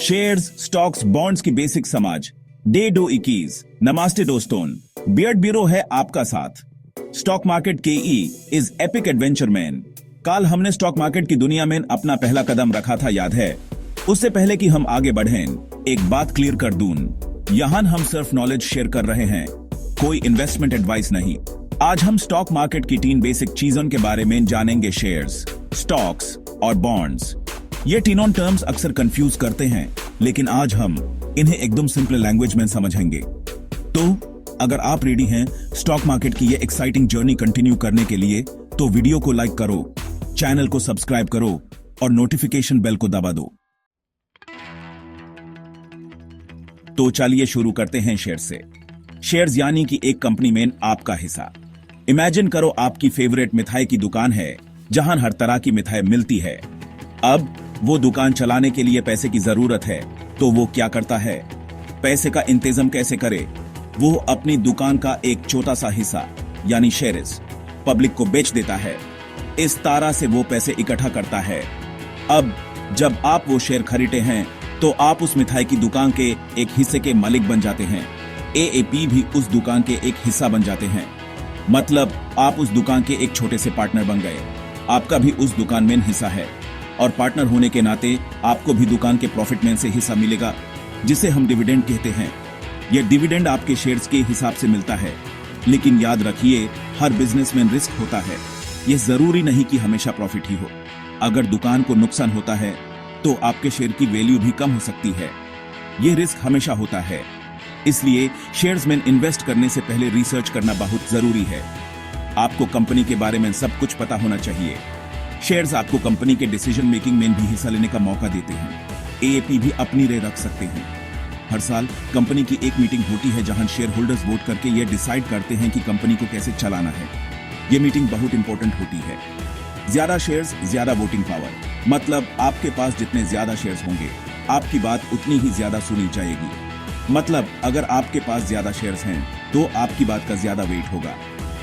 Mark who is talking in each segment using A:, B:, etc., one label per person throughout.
A: Shares, stocks, bonds की basic समझ। Day 2 नमस्ते दोस्तों, बियर्ड ब्यूरो है आपका साथ। स्टॉक मार्केट के इज एपिक एडवेंचर मैन। कल हमने स्टॉक मार्केट की दुनिया में अपना पहला कदम रखा था, याद है? उससे पहले कि हम आगे बढ़ें, एक बात क्लियर कर दूं, यहां हम सिर्फ नॉलेज शेयर कर रहे हैं, कोई इन्वेस्टमेंट एडवाइस नहीं। आज हम स्टॉक मार्केट की 3 बेसिक चीजों के बारे में जानेंगे, शेयर्स, स्टॉक्स और बॉन्ड्स। ये तीनों टर्म्स अक्सर कंफ्यूज करते हैं, लेकिन आज हम इन्हें एकदम सिंपल लैंग्वेज में समझेंगे। तो अगर आप रेडी हैं स्टॉक मार्केट की ये एक्साइटिंग जर्नी कंटिन्यू करने के लिए, तो वीडियो को लाइक करो, चैनल को सब्सक्राइब करो और नोटिफिकेशन बेल को दबा दो। तो चलिए शुरू करते हैं शेयर से। शेयर्स यानी कि एक कंपनी में आपका हिस्सा। इमेजिन करो आपकी फेवरेट मिठाई की दुकान है, जहां हर तरह की मिठाई मिलती है। अब वो दुकान चलाने के लिए पैसे की जरूरत है, तो वो क्या करता है? पैसे का इंतजाम कैसे करे? वो अपनी दुकान का एक छोटा सा हिस्सा यानी शेयर्स पब्लिक को बेच देता है। इस तरह से वो पैसे इकट्ठा करता है। अब जब आप वो शेयर खरीदते हैं, तो आप उस मिठाई की दुकान के एक हिस्से के मालिक बन जाते हैं। एएपी भी उस दुकान के एक हिस्सा बन जाते हैं। मतलब आप उस दुकान के एक छोटे से पार्टनर बन गए। आपका भी उस दुकान में हिस्सा है, और पार्टनर होने के नाते आपको भी दुकान के प्रॉफिट में से हिस्सा मिलेगा, जिसे हम डिविडेंड कहते हैं। यह डिविडेंड आपके शेयर्स के हिसाब से मिलता है। लेकिन याद रखिए, हर बिजनेस में रिस्क होता है। यह जरूरी नहीं कि हमेशा प्रॉफिट ही हो। अगर दुकान को नुकसान होता है, तो आपके शेयर की वैल्यू भी कम हो सकती है। यह रिस्क हमेशा होता है। इसलिए शेयर्स में इन्वेस्ट करने से पहले रिसर्च करना बहुत जरूरी है। आपको कंपनी के बारे में सब कुछ पता होना चाहिए। शेयर्स आपको कंपनी के डिसीजन मेकिंग में भी हिस्सा लेने का मौका देते हैं। एएपी भी अपनी राय रख सकते हैं। हर साल कंपनी की एक मीटिंग होती है, जहां शेयर होल्डर्स वोट करके यह डिसाइड करते हैं कि कंपनी को कैसे चलाना है। यह मीटिंग बहुत इंपॉर्टेंट होती है। ज्यादा शेयर्स, ज्यादा वोटिंग पावर। मतलब आपके पास जितने ज्यादा शेयर्स होंगे, आपकी बात उतनी ही ज्यादा सुनी जाएगी। मतलब अगर आपके पास ज्यादा शेयर्स हैं, तो आपकी बात का ज्यादा वेट होगा,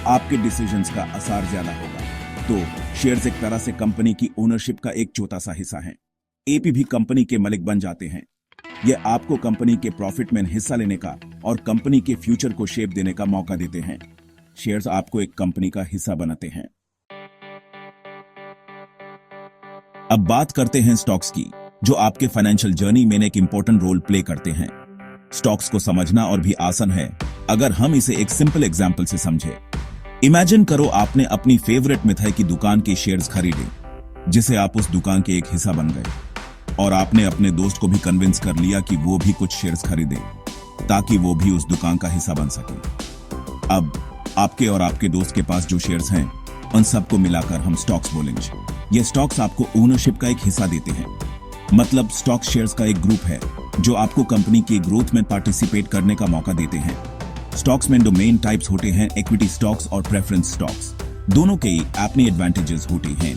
A: आपके डिसीजंस का असर ज्यादा होगा। तो शेयर्स एक तरह से कंपनी की ओनरशिप का एक छोटा सा हिस्सा है। एपी भी कंपनी के मालिक बन जाते हैं। यह आपको कंपनी के प्रॉफिट में हिस्सा लेने का और कंपनी के फ्यूचर को शेप देने का मौका देते हैं। शेयर्स आपको एक कंपनी का हिस्सा बनाते हैं। अब बात करते हैं स्टॉक्स की, जो आपके फाइनेंशियल जर्नी में एक इंपॉर्टेंट रोल प्ले करते हैं। स्टॉक्स को समझना और भी आसान है, अगर हम इसे एक सिंपल एग्जाम्पल से समझे। इमेजिन करो आपने अपनी फेवरेट मिठाई की दुकान के शेयर्स खरीदे, जिसे आप उस दुकान के एक हिस्सा बन गए, और आपने अपने दोस्त को भी कन्विंस कर लिया कि वो भी कुछ शेयर्स खरीदे, ताकि वो भी उस दुकान का हिस्सा बन सके। अब आपके और आपके दोस्त के पास जो शेयर्स हैं, उन सबको मिलाकर हम स्टॉक्स बोलेंगे। ये स्टॉक्स आपको ओनरशिप का एक हिस्सा देते हैं। मतलब स्टॉक शेयर्स का एक ग्रुप है, जो आपको कंपनी की ग्रोथ में पार्टिसिपेट करने का मौका देते हैं। स्टॉक्स में दो मेन टाइप्स होते हैं, इक्विटी स्टॉक्स और प्रेफरेंस स्टॉक्स। दोनों के अपने एडवांटेजेस होते हैं।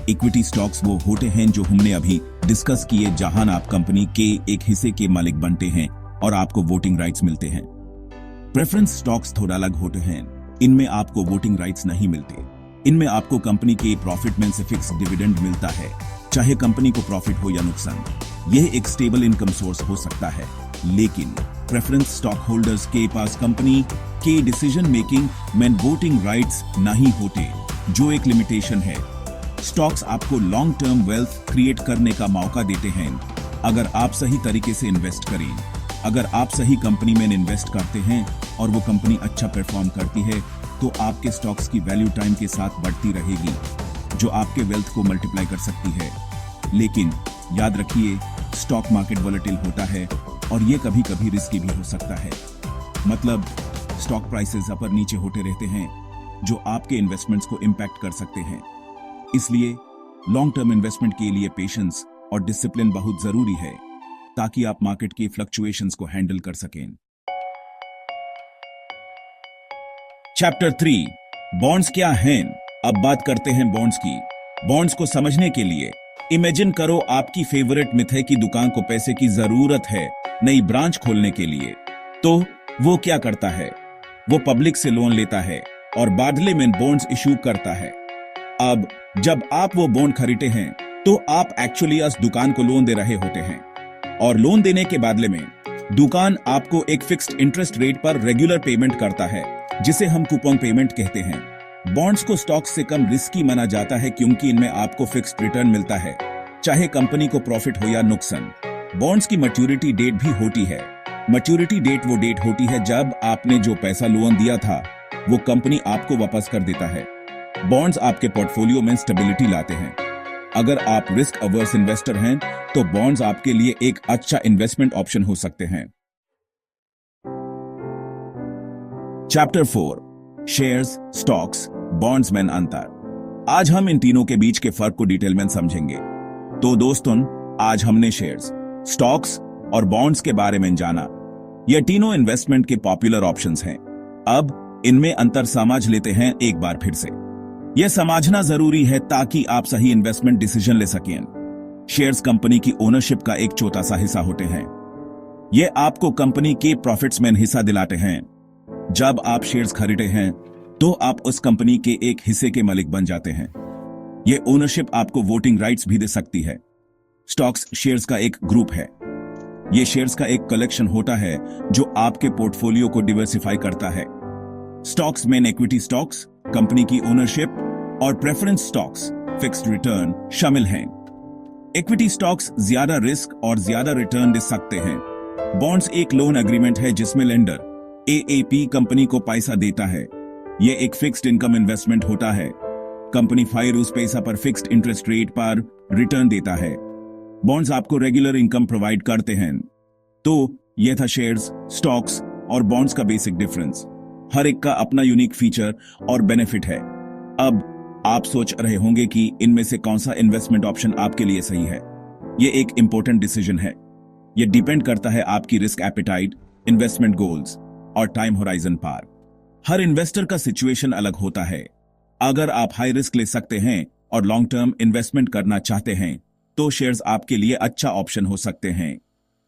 A: इक्विटी स्टॉक्स वो होते हैं जो हमने अभी डिस्कस किए, जहां आप कंपनी के एक हिस्से के मालिक बनते हैं और आपको वोटिंग राइट्स मिलते हैं। प्रेफरेंस स्टॉक्स थोड़ा अलग होते हैं। इनमें आपको वोटिंग राइट्स नहीं मिलते। इनमें आपको कंपनी के प्रॉफिट में से फिक्स डिविडेंड मिलता है, चाहे कंपनी को प्रॉफिट हो या नुकसान। यह एक स्टेबल इनकम सोर्स हो सकता है। लेकिन प्रेफरेंस स्टॉक होल्डर्स के पास कंपनी के डिसीजन मेकिंग में वोटिंग राइट्स नहीं होते, जो एक लिमिटेशन है। स्टॉक्स आपको लॉन्ग टर्म वेल्थ क्रिएट करने का मौका देते हैं, अगर आप सही तरीके से इन्वेस्ट करें। अगर आप सही कंपनी में इन्वेस्ट करते हैं और वो कंपनी अच्छा परफॉर्म करती है, तो आपके स्टॉक्स की वैल्यू टाइम के साथ बढ़ती रहेगी, जो आपके वेल्थ को मल्टीप्लाई कर सकती है। लेकिन याद रखिए, स्टॉक मार्केट वोलेटिल होता है, और ये कभी कभी रिस्की भी हो सकता है। मतलब स्टॉक प्राइसेस ऊपर नीचे होते रहते हैं, जो आपके इन्वेस्टमेंट्स को इंपैक्ट कर सकते हैं। इसलिए लॉन्ग टर्म इन्वेस्टमेंट के लिए पेशेंस और डिसिप्लिन बहुत जरूरी है, ताकि आप मार्केट की फ्लक्चुएशंस को हैंडल कर सकें। चैप्टर 3, बॉन्ड्स क्या हैं? अब बात करते हैं बॉन्ड्स की। बॉन्ड्स को समझने के लिए इमेजिन करो आपकी फेवरेट मिठाई की दुकान को पैसे की जरूरत है नई ब्रांच खोलने के लिए। तो वो क्या करता है? वो पब्लिक से लोन लेता है और बदले में बॉन्ड्स इशू करता है। अब जब आप वो बॉन्ड खरीदते हैं, तो आप एक्चुअली उस दुकान को लोन दे रहे होते हैं। और लोन देने के बदले में दुकान आपको एक फिक्स्ड इंटरेस्ट रेट पर रेगुलर पेमेंट करता है, जिसे हम कूपन पेमेंट कहते हैं। बॉन्ड्स को स्टॉक्स से कम रिस्की माना जाता है क्योंकि इनमें आपको फिक्स्ड रिटर्न मिलता है, चाहे कंपनी को प्रॉफिट हो या नुकसान। बॉन्ड्स की मैच्योरिटी डेट भी होती है। मैच्योरिटी डेट वो डेट होती है जब आपने जो पैसा लोन दिया था वो कंपनी आपको वापस कर देता है। बॉन्ड्स आपके पोर्टफोलियो में स्टेबिलिटी लाते हैं। अगर आप रिस्क अवर्स इन्वेस्टर हैं तो बॉन्ड्स आपके लिए एक अच्छा इन्वेस्टमेंट ऑप्शन हो सकते हैं। चैप्टर 4, शेयर्स, स्टॉक्स, बॉन्ड्स में अंतर। आज हम इन तीनों के बीच के फर्क को डिटेल में समझेंगे। तो दोस्तों, आज हमने शेयर्स, स्टॉक्स और बॉन्ड्स के बारे में जाना। ये तीनों इन्वेस्टमेंट के पॉपुलर ऑप्शंस हैं। अब इनमें अंतर समझ लेते हैं एक बार फिर से। यह समझना जरूरी है ताकि आप सही इन्वेस्टमेंट डिसीजन ले सकें। शेयर्स कंपनी की ओनरशिप का एक छोटा सा हिस्सा होते हैं। ये आपको कंपनी के प्रॉफिट्स में हिस्सा दिलाते हैं। जब आप शेयर्स खरीदते हैं तो आप उस कंपनी के एक हिस्से के मालिक बन जाते हैं। ये ओनरशिप आपको वोटिंग राइट्स भी दे सकती है। स्टॉक्स शेयर्स का एक ग्रुप है। ये शेयर्स का एक कलेक्शन होता है जो आपके पोर्टफोलियो को डिवर्सिफाई करता है। स्टॉक्स में इक्विटी स्टॉक्स, कंपनी की ओनरशिप और प्रेफरेंस स्टॉक्स, फिक्स्ड रिटर्न शामिल हैं। इक्विटी स्टॉक्स ज्यादा रिस्क और ज्यादा रिटर्न दे सकते हैं। बॉन्ड्स एक लोन एग्रीमेंट है जिसमें लेंडर एएपी कंपनी को पैसा देता है। यह एक फिक्स्ड इनकम इन्वेस्टमेंट होता है। कंपनी फिर उस पैसा पर फिक्स्ड इंटरेस्ट रेट पर रिटर्न देता है। बॉन्ड्स आपको रेगुलर इनकम प्रोवाइड करते हैं। तो यह था शेयर्स, स्टॉक्स और बॉन्ड्स का बेसिक डिफरेंस। हर एक का अपना यूनिक फीचर और बेनिफिट है। अब आप सोच रहे होंगे कि इनमें से कौन सा इन्वेस्टमेंट ऑप्शन आपके लिए सही है। यह एक इंपॉर्टेंट डिसीजन है। यह डिपेंड करता है आपकी रिस्क एपेटाइट, इन्वेस्टमेंट गोल्स और टाइम होराइजन पर। हर इन्वेस्टर का सिचुएशन अलग होता है। अगर आप हाई रिस्क ले सकते हैं और लॉन्ग टर्म इन्वेस्टमेंट करना चाहते हैं तो शेयर्स आपके लिए अच्छा ऑप्शन हो सकते हैं।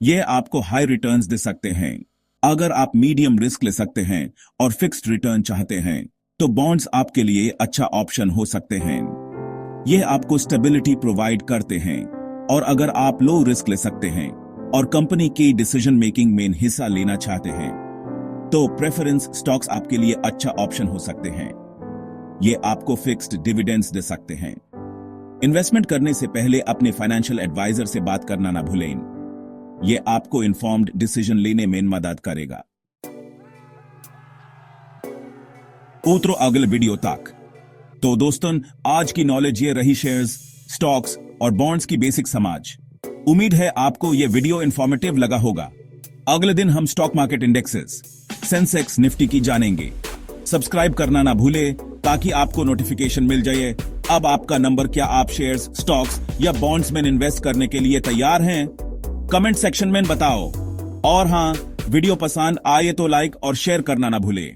A: यह आपको हाई रिटर्न्स दे सकते हैं। अगर आप मीडियम रिस्क ले सकते हैं और फिक्स्ड रिटर्न चाहते हैं तो बॉन्ड्स आपके लिए अच्छा ऑप्शन हो सकते हैं। यह आपको स्टेबिलिटी प्रोवाइड करते हैं। और अगर आप लो रिस्क ले सकते हैं और कंपनी की डिसीजन मेकिंग में हिस्सा लेना चाहते हैं तो प्रेफरेंस स्टॉक्स आपके लिए अच्छा ऑप्शन हो सकते हैं। ये आपको फिक्स्ड डिविडेंड्स दे सकते हैं। इन्वेस्टमेंट करने से पहले अपने फाइनेंशियल एडवाइजर से बात करना ना भूलें। ये आपको इन्फॉर्म्ड डिसीजन लेने में मदद करेगा। उतरो अगले वीडियो तक। तो दोस्तों, आज की नॉलेज ये रही शेयर्स, स्टॉक्स और बॉन्ड्स की बेसिक समझ। उम्मीद है आपको ये वीडियो इंफॉर्मेटिव लगा होगा। अगले दिन हम stock market indexes, Sensex, Nifty की जानेंगे। सब्सक्राइब करना ना भूले ताकि आपको नोटिफिकेशन मिल जाए। अब आपका नंबर, क्या आप शेयर्स, स्टॉक्स या बॉन्ड्स में इन्वेस्ट करने के लिए तैयार हैं? कमेंट सेक्शन में बताओ। और हां, वीडियो पसंद आए तो लाइक और शेयर करना ना भूले।